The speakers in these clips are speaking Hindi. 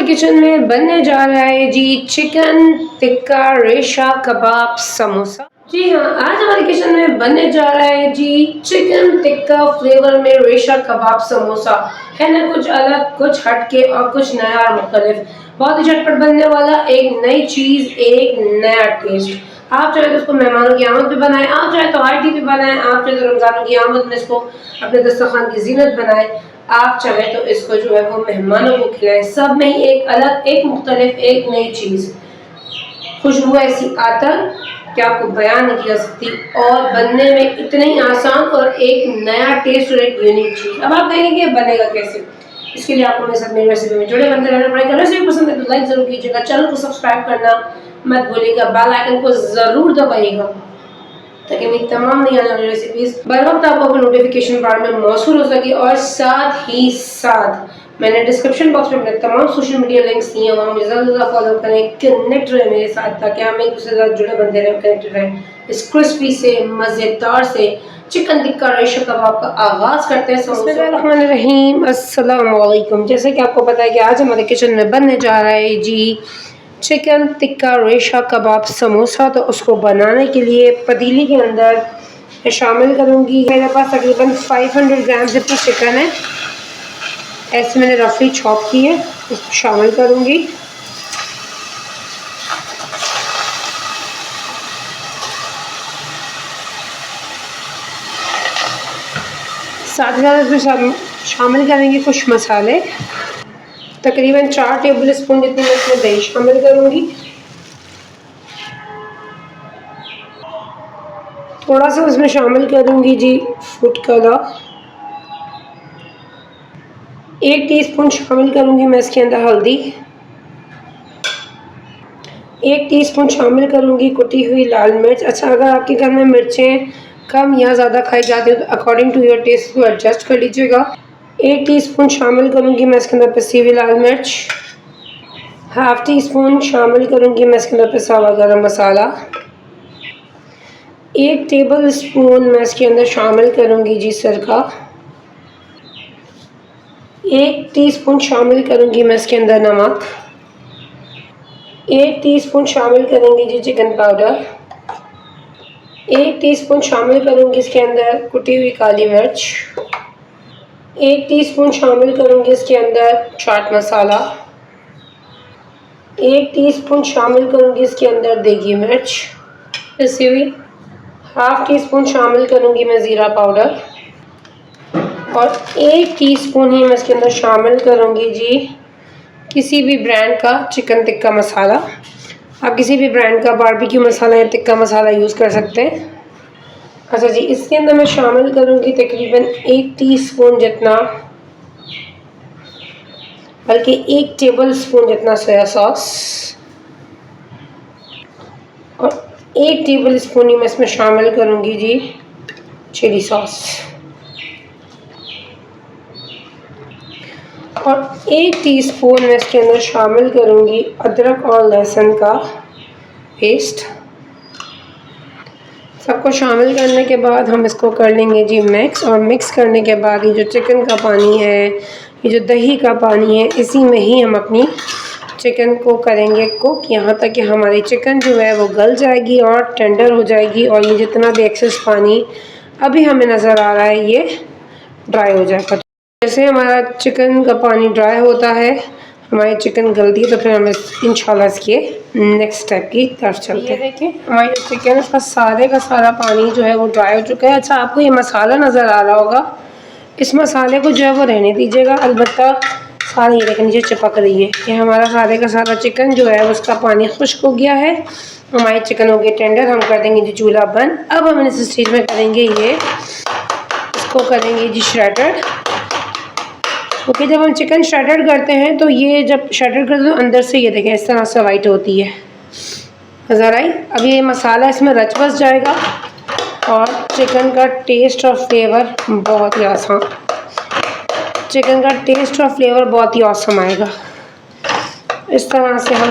किचन में बनने जा रहा है जी चिकन टिक्का रेशा कबाब समोसा। जी हाँ, आज हमारे किचन में बनने जा रहा है जी चिकन टिक्का फ्लेवर में रेशा कबाब समोसा। है ना, कुछ अलग, कुछ हटके और कुछ नया और मुख्तलिफ। बहुत ही झटपट बनने वाला, एक नई चीज, एक नया टेस्ट। आप चाहे तो इसको मेहमानों की आमद पे बनाएं, आप चाहे तो आरटी पे बनाएं, आप चाहे तो रमजानों की आमद में इसको अपने दस्तरखान की जीनत बनाएं, आप चाहे तो इसको जो है वो मेहमानों को खिलाएं। सब में ही एक अलग, एक मुख्तलिफ, एक नई चीज़। खुशबू ऐसी आतर कि आपको बयान नहीं किया सकती, और बनने में इतने ही आसान और एक नया टेस्ट और एक यूनिक चीज़। अब आप कहेंगे कि बनेगा कैसे? इसके लिए आपको मेरे साथ मेरी रेसिपी में जुड़े बनते रहना पड़ेगा। रेसिपी पसंद है तो लाइक ज़रूर कीजिएगा, चैनल को सब्सक्राइब करना मत भूलिएगा, बेल आइकन को ज़रूर दबाइएगा ताकि मेरी तमाम नई आने वाली रेसिपीज़ बर वक्त आपको अपने नोटिफिकेशन बार में मौसूल हो सके। और साथ ही साथ मैंने डिस्क्रिप्शन बॉक्स में अपने तमाम सोशल मीडिया लिंक्स दिए हैं, वहाँ मुझे ज़्यादा फॉलो करें, कनेक्ट रहे मेरे साथ, ताकि हम एक दूसरे के साथ जुड़े बनते रहें, कनेक्टेड रहें। इस क्रिस्पी से, मज़ेदार से चिकन टिक्का रेशा कबाब का आगाज़ करते हैं। बिस्मिल्लाहिर्रहमानिर्रहीम, अस्सलाम वालेकुम। जैसे कि आपको पता है कि आज हमारे किचन में बनने जा रहा है जी चिकन टिक्का रेशा कबाब समोसा। तो उसको बनाने के लिए पतीली के अंदर मैं शामिल करूँगी, मेरे पास तकरीबन 500 ग्राम जितनी चिकन है, ऐसे मैंने रफली चॉप की है, इसको शामिल करूँगी। साथ ही साथ इसमें शामिल करेंगे कुछ मसाले। तकरीबन 4 टेबल स्पून जितनी मैं इसमें दही शामिल करूँगी। थोड़ा सा उसमें शामिल करूँगी जी फूड कलर। 1 टीस्पून शामिल करूँगी मैं इसके अंदर हल्दी। 1 टीस्पून शामिल करूँगी कुटी हुई लाल मिर्च। अच्छा, अगर आपके घर में मिर्चें कम या ज़्यादा खाई जाती है तो अकॉर्डिंग टू योर टेस्ट को एडजस्ट कर लीजिएगा। 1 टीस्पून शामिल करूँगी मैं इसके अंदर पिसी हुई लाल मिर्च। हाफ टी स्पून शामिल करूँगी मैं इसके अंदर पिसा हुआ गरम मसाला। 1 टेबल स्पून मैं इसके अंदर शामिल करूँगी जी सिरका। 1 टीस्पून शामिल करूँगी मैं इसके अंदर नमक। 1 टीस्पून शामिल करूँगी जी चिकन पाउडर। 1 टीस्पून शामिल करूँगी इसके अंदर कुटी हुई काली मिर्च। 1 टीस्पून शामिल करूँगी इसके अंदर चाट मसाला। 1 टीस्पून शामिल करूँगी इसके अंदर देगी मिर्च पिसी हुई। हाफ टी स्पून शामिल करूँगी मैं ज़ीरा पाउडर, और 1 टीस्पून ही मैं इसके अंदर शामिल करूँगी जी किसी भी ब्रांड का चिकन टिक्का मसाला। आप किसी भी ब्रांड का बारबेक्यू मसाला या टिक्का मसाला यूज़ कर सकते हैं। अच्छा जी, इसके अंदर मैं शामिल करूँगी तकरीबन 1 टीस्पून जितना, बल्कि 1 टेबल स्पून जितना सोया सॉस, और 1 टेबल स्पून ही मैं इसमें शामिल करूँगी जी चिली सॉस, और 1 टीस्पून मैं इसके अंदर शामिल करूँगी अदरक और लहसुन का पेस्ट। सबको शामिल करने के बाद हम इसको कर लेंगे जी मिक्स, और मिक्स करने के बाद ये जो चिकन का पानी है, ये जो दही का पानी है, इसी में ही हम अपनी चिकन को करेंगे कुक, यहाँ तक कि हमारी चिकन जो है वो गल जाएगी और टेंडर हो जाएगी, और ये जितना भी एक्सेस पानी अभी हमें नज़र आ रहा है ये ड्राई हो जाएगा। जैसे हमारा चिकन का पानी ड्राई होता है, हमारी चिकन गलती है, तो फिर हम इंशाल्लाह इसके नेक्स्ट स्टेप की तरफ चलते हैं। देखिए हमारी जो चिकन का सारा पानी जो है वो ड्राई हो चुका है। अच्छा, आपको ये मसाला नज़र आ रहा होगा, इस मसाले को जो है वो रहने दीजिएगा। अलबत्ता सारी देखिए नीचे चिपक रही है, कि हमारा सारा चिकन जो है उसका पानी खुश्क हो गया है, हमारी चिकन हो गई टेंडर। हम कर देंगे जी चूल्हा बंद। अब हम इस स्टेज में करेंगे इसको करेंगे जी श्रेडर। ओके, जब हम चिकन श्रेडर करते हैं तो ये जब श्रेडर करते हैं तो अंदर से ये देखें इस तरह से वाइट होती है, नज़र आई। अब ये मसाला इसमें रच बस जाएगा और चिकन का टेस्ट और फ्लेवर बहुत ही आसान, चिकन का टेस्ट और फ्लेवर बहुत ही औसम आएगा इस तरह से हम।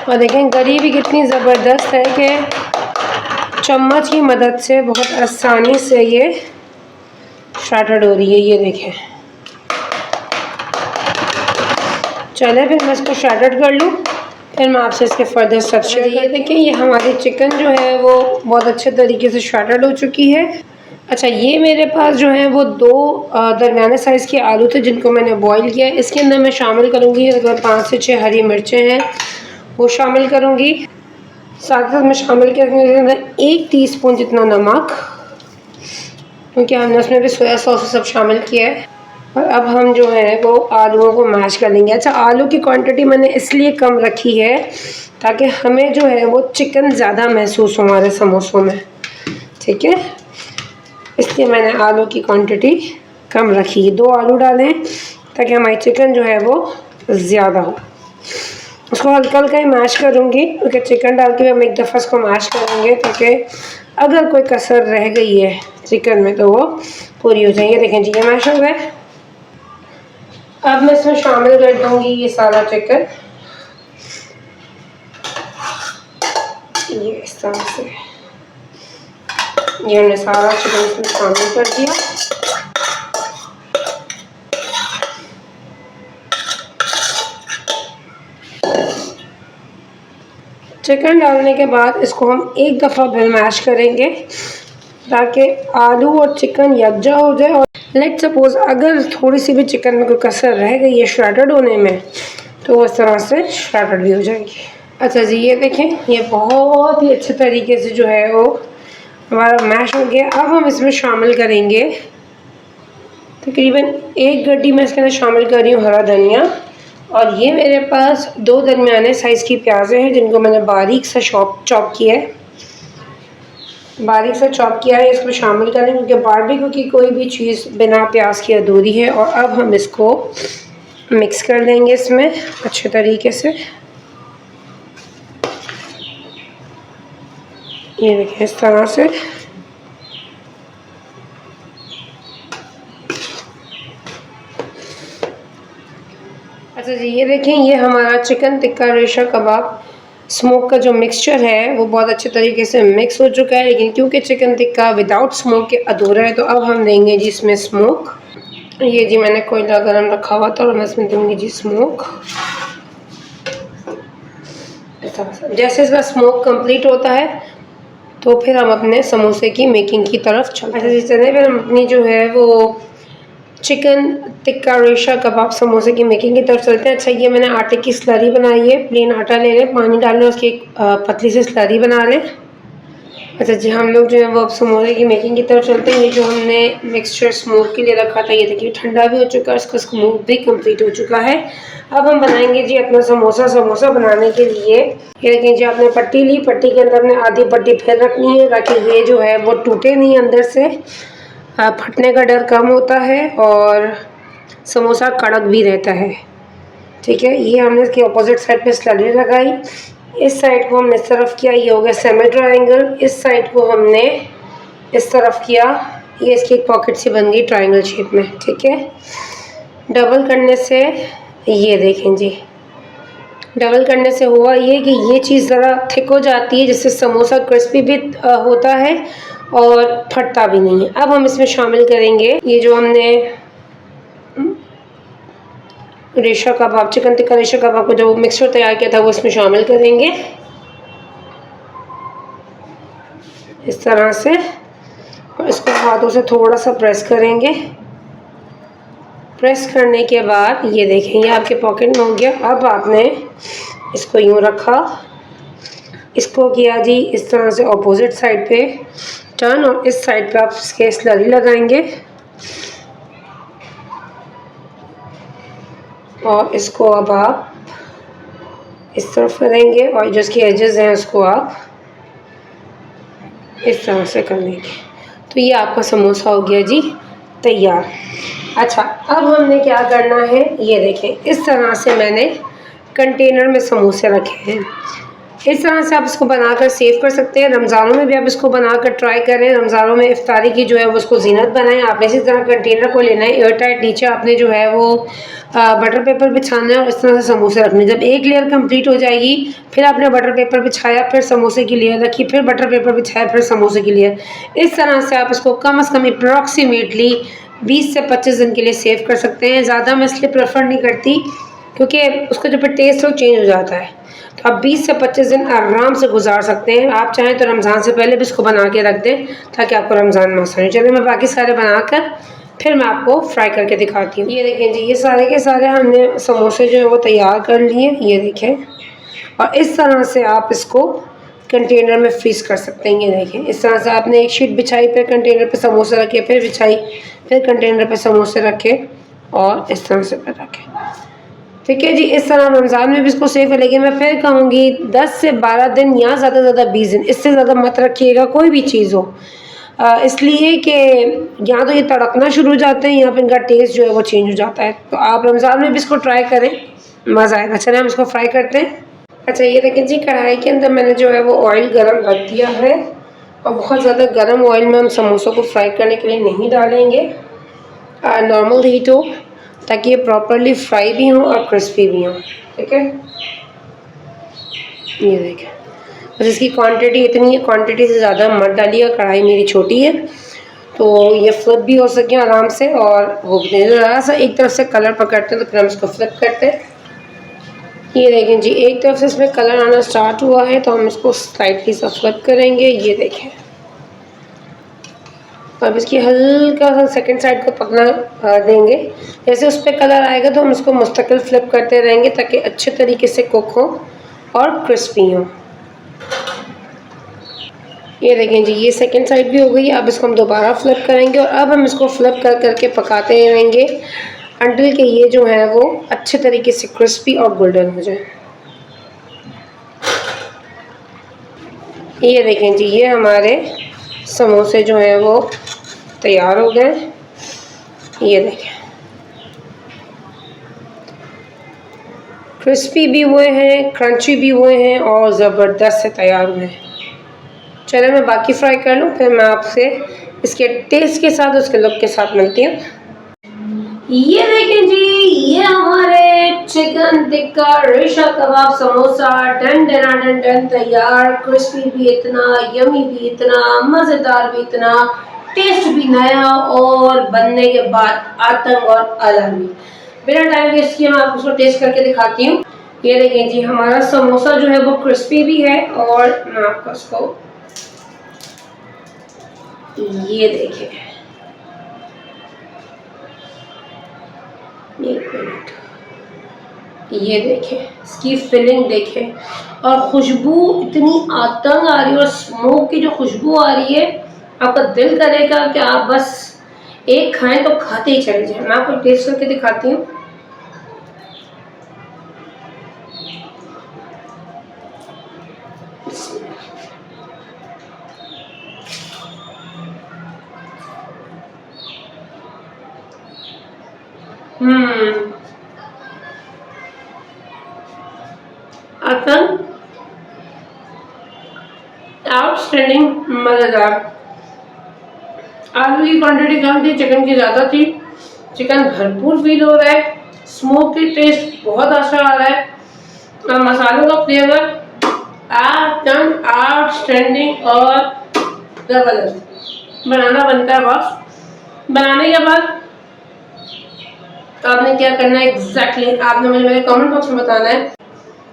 और देखें गरी भी कितनी ज़बरदस्त है कि चम्मच की मदद से बहुत आसानी से ये श्रेडेड हो रही है। ये देखें चले फिर मैं इसको शैटर्ड कर लूँ, फिर मैं आपसे इसके फर्दर स्टेप शेयर। ये देखें, ये हमारी चिकन जो है वो बहुत अच्छे तरीके से शैटर्ड हो चुकी है। अच्छा, ये मेरे पास जो है वो 2 दरमियाने साइज़ के आलू थे जिनको मैंने बॉईल किया है। इसके अंदर मैं शामिल करूँगी अगर 5 से 6 हरी मिर्चें हैं वो शामिल करूँगी। साथ साथ मैं शामिल करूँगी इसके अंदर 1 टीस्पून जितना नमक, क्योंकि हमने उसमें भी सोया सॉस सब शामिल किया है। और अब हम जो है वो आलूओं को मैश कर लेंगे। अच्छा, आलू की क्वांटिटी मैंने इसलिए कम रखी है ताकि हमें जो है वो चिकन ज़्यादा महसूस हो हमारे समोसों में, ठीक है, इसलिए मैंने आलू की क्वांटिटी कम रखी है। 2 आलू डालें ताकि हमारी चिकन जो है वो ज़्यादा हो। उसको हल्का हल्का ही मैश करूँगी, क्योंकि चिकन डाल के हम एक दफ़ा इसको मैश करेंगे ताकि अगर कोई कसर रह गई है चिकन में तो वो पूरी हो जाएगी। देखें जी, ये मैश हो गया। अब मैं इसमें शामिल कर दूँगी ये सारा चिकन, ये इस तरह से ये हमने सारा चिकन इसमें शामिल कर दिया। चिकन डालने के बाद इसको हम एक दफ़ा फिर मैश करेंगे ताकि आलू और चिकन यकजा हो जाए। और लेट सपोज़ अगर थोड़ी सी भी चिकन में कोई कसर रह गई है शैटर्ड होने में तो वो इस तरह से शैटर्ड भी हो जाएगी। अच्छा जी, ये देखें, ये बहुत ही अच्छे तरीके से जो है वो हमारा मैश हो गया। अब हम इसमें शामिल करेंगे तकरीबन 1 गड्डी में इसके अंदर शामिल कर रही हूँ हरा धनिया। और ये मेरे पास 2 दरमियाने साइज़ की प्याज़ें हैं जिनको मैंने बारीक सा चॉप किया है, बारीक सा चॉप किया है। इसको शामिल करें क्योंकि बारबेक्यू की कोई भी चीज़ बिना प्याज की अधूरी है। और अब हम इसको मिक्स कर देंगे इसमें अच्छे तरीके से। ये देखिए इस तरह से। अच्छा जी, ये देखें, ये हमारा चिकन टिक्का रेशा कबाब स्मोक का जो मिक्सचर है वो बहुत अच्छे तरीके से मिक्स हो चुका है। लेकिन क्योंकि चिकन टिक्का विदाउट स्मोक के अधूरा है तो अब हम देंगे जी इसमें स्मोक। ये जी मैंने कोयला गरम रखा हुआ था और मैं इसमें दूंगी जी स्मोक। जैसे इसका स्मोक कंप्लीट होता है तो फिर हम अपने समोसे की मेकिंग की तरफ चलते हैं। अच्छा, चले फिर हम अपनी जो है वो चिकन टिक्का रेशा कबाब समोसे की मेकिंग की तरफ चलते हैं। अच्छा, ये मैंने आटे की स्लरी बनाई है। प्लेन आटा ले लें, पानी डाल लें, उसकी एक पतली सी स्लरी बना लें। अच्छा जी, हम लोग जो है वो अब समोसे की मेकिंग की तरफ चलते हैं। ये जो हमने मिक्सचर स्मोक के लिए रखा था ये देखिए ठंडा भी हो चुका है, इसका स्मोक भी कंप्लीट हो चुका है। अब हम बनाएंगे जी अपना समोसा। समोसा बनाने के लिए ये देखिए जी, आपने पट्टी ली, पट्टी के अंदर आपने आधी पट्टी फिर रखनी है ताकि ये जो है वो टूटे नहीं, अंदर से फटने का डर कम होता है और समोसा कड़क भी रहता है, ठीक है। ये हमने इसके अपोजिट साइड पे स्लरी लगाई, इस साइड को हमने इस तरफ किया, ये हो गया सेमी ट्रायंगल। इस साइड को हमने इस तरफ किया, ये इसकी एक पॉकेट सी बन गई ट्रायंगल शेप में, ठीक है। डबल करने से ये देखें जी, डबल करने से हुआ ये कि ये चीज़ ज़रा थिक हो जाती है जिससे समोसा क्रिस्पी भी होता है और फटता भी नहीं है। अब हम इसमें शामिल करेंगे ये जो हमने रेशा कबाब, चिकन टिक्का रेशा कबाब को जो मिक्सचर तैयार किया था वो इसमें शामिल करेंगे इस तरह से। और इसको हाथों से थोड़ा सा प्रेस करेंगे। प्रेस करने के बाद ये देखें ये आपके पॉकेट में हो गया। अब आपने इसको यूँ रखा, इसको किया जी इस तरह से ऑपोजिट साइड पे टर्न, और इस साइड पे आप इसके स्लरी लगाएंगे और इसको अब आप इस तरफ करेंगे और जो इसके एजेस हैं उसको आप इस तरह से कर लेंगे। तो ये आपका समोसा हो गया जी तैयार। अच्छा, अब हमने क्या करना है, ये देखें इस तरह से मैंने कंटेनर में समोसे रखे हैं। इस तरह से आप इसको बनाकर सेव कर सकते हैं। रमज़ानों में भी आप इसको बनाकर ट्राई करें। रमज़ानों में इफ्तारी की जो है वो उसको ज़ीनत बनाएं। आपने इसी तरह कंटेनर को लेना है, एयर टाइट, नीचे आपने जो है वो बटर पेपर बिछाना है और इस तरह से समोसे रखने। जब एक लेयर कंप्लीट हो जाएगी फिर आपने बटर पेपर बिछाया, फिर समोसे की लेयर रखी, फिर बटर पेपर बिछाया, फिर समोसे की लेयर। इस तरह से आप इसको कम से कम अप्रॉक्सीमेटली 20 से 25 दिन के लिए सेव कर सकते हैं। ज़्यादा मैं इसलिए प्रेफर नहीं करती क्योंकि उसका जो टेस्ट है वो चेंज हो जाता है। तो आप 20 से 25 दिन आराम से गुजार सकते हैं। आप चाहें तो रमज़ान से पहले भी इसको बना के रख दें ताकि आपको रमज़ान में आसानी। चलिए मैं बाकी सारे बनाकर फिर मैं आपको फ्राई करके दिखाती हूँ। ये देखें जी, ये सारे के सारे हमने समोसे जो है वो तैयार कर लिए, ये देखें। और इस तरह से आप इसको कंटेनर में फ्रीज़ कर सकते हैं। ये देखें, इस तरह से आपने एक शीट बिछाई, फिर कंटेनर पे समोसे रखे, फिर बिछाई, फिर कंटेनर पे समोसे रखे और इस तरह से फिर रखे। ठीक है जी, इस तरह रमज़ान में भी इसको सेफ है। लेकिन मैं फिर कहूँगी 10 से 12 दिन या ज़्यादा से ज़्यादा 20 दिन, इससे ज़्यादा मत रखिएगा कोई भी चीज़ हो। इसलिए कि या तो ये तड़कना शुरू हो जाते हैं या फिर इनका टेस्ट जो है वो चेंज हो जाता है। तो आप रमज़ान में भी इसको ट्राई करें, मज़ा आएगा। चलिए हम इसको फ्राई करते हैं। अच्छा, ये देखें जी, कढ़ाई के अंदर मैंने जो है वो ऑयल गरम रख दिया है और बहुत ज़्यादा गरम ऑयल में हम समोसों को फ्राई करने के लिए नहीं डालेंगे। नॉर्मल हीट हो ताकि ये प्रॉपरली फ्राई भी हों और क्रिस्पी भी हों। ठीक है, ये देखें, बस इसकी क्वांटिटी इतनी है, क्वांटिटी से ज़्यादा मत डालिएगा। कढ़ाई मेरी छोटी है तो ये फ्लिप भी हो सके आराम से और वो भी। ज़रा सा एक तरफ से कलर पकड़ते हैं तो फिर हम इसको फ्लिप करते हैं। ये देखें जी, एक तरफ से इसमें कलर आना स्टार्ट हुआ है तो हम इसको स्लाइटली सा फ्लिप करेंगे। ये देखें, अब इसकी हल्का सा सेकंड साइड को पकना देंगे। जैसे उस पर कलर आएगा तो हम इसको मुस्तकिल फ्लिप करते रहेंगे ताकि अच्छे तरीके से कुक हो और क्रिस्पी हो। ये देखें जी, ये सेकंड साइड भी हो गई। अब इसको हम दोबारा फ्लिप करेंगे और अब हम इसको फ्लिप कर करके पकाते रहेंगे अंटिल के ये जो है वो अच्छे तरीके से क्रिस्पी और गोल्डन हो जाए। ये देखें जी, ये हमारे समोसे जो हैं वो तैयार हो गए। ये देखें, क्रिस्पी भी हुए हैं, क्रंची भी हुए हैं और ज़बरदस्त से तैयार हुए हैं। चलो मैं बाकी फ्राई कर लूँ, फिर मैं आपसे इसके टेस्ट के साथ, उसके लुक के साथ मिलती हूँ। ये देखें जी, ये हमारे चिकन टिक्का रेशा कबाब समोसा डन तैयार। क्रिस्पी भी इतना, यमी भी इतना, मज़ेदार भी इतना, टेस्ट भी नया और बनने के बाद आतंक और अलग भी। बिना टाइम वेस्ट किए मैं आपको उसको टेस्ट करके दिखाती हूँ। ये देखें जी, हमारा समोसा जो है वो क्रिस्पी भी है और मैं आपको उसको, ये देखें, एक मिनट, ये देखें, इसकी फिलिंग देखें और खुशबू इतनी आतंक आ रही है और स्मोक की जो खुशबू आ रही है, आपका दिल करेगा कि आप बस एक खाएं तो खाते ही चले जाएं। मैं आपको टेस्ट करके दिखाती हूँ। आतंक, आउटस्टैंडिंग, मज़ेदार। आलू की क्वांटिटी कम थी, चिकन की ज़्यादा थी। चिकन भरपूर फील हो रहा है, स्मोक की टेस्ट बहुत अच्छा आ रहा है और मसालों का फ्लेवर आतंक, आउटस्टैंडिंग और ज़बरदस्त। बनाना बनता है बस। बनाने के बाद आपने क्या करना है एग्जैक्टली आपने मुझे मेरे कमेंट बॉक्स में बताना है।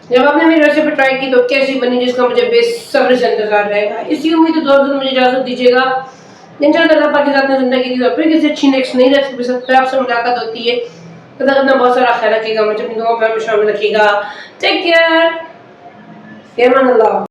जब आपने मेरी रेसिपी ट्राई की तो कैसी बनी, जिसका मुझे बेसब्री से इंतजार रहेगा। इसी उम्मीद है दोस्तों मुझे इजाजत दीजिएगा। इंशाअल्लाह अल्लाह पाक के साथ जिंदगी की फिर किसी अच्छी नेक्स्ट नई रेसिपी से फिर आपसे मुलाकात होती है। तब तक अपना बहुत सारा ख्याल रखिएगा, मुझे अपनी दुआओं में शामिल रखिएगा। टेक केयर, फ़ी अमान अल्लाह।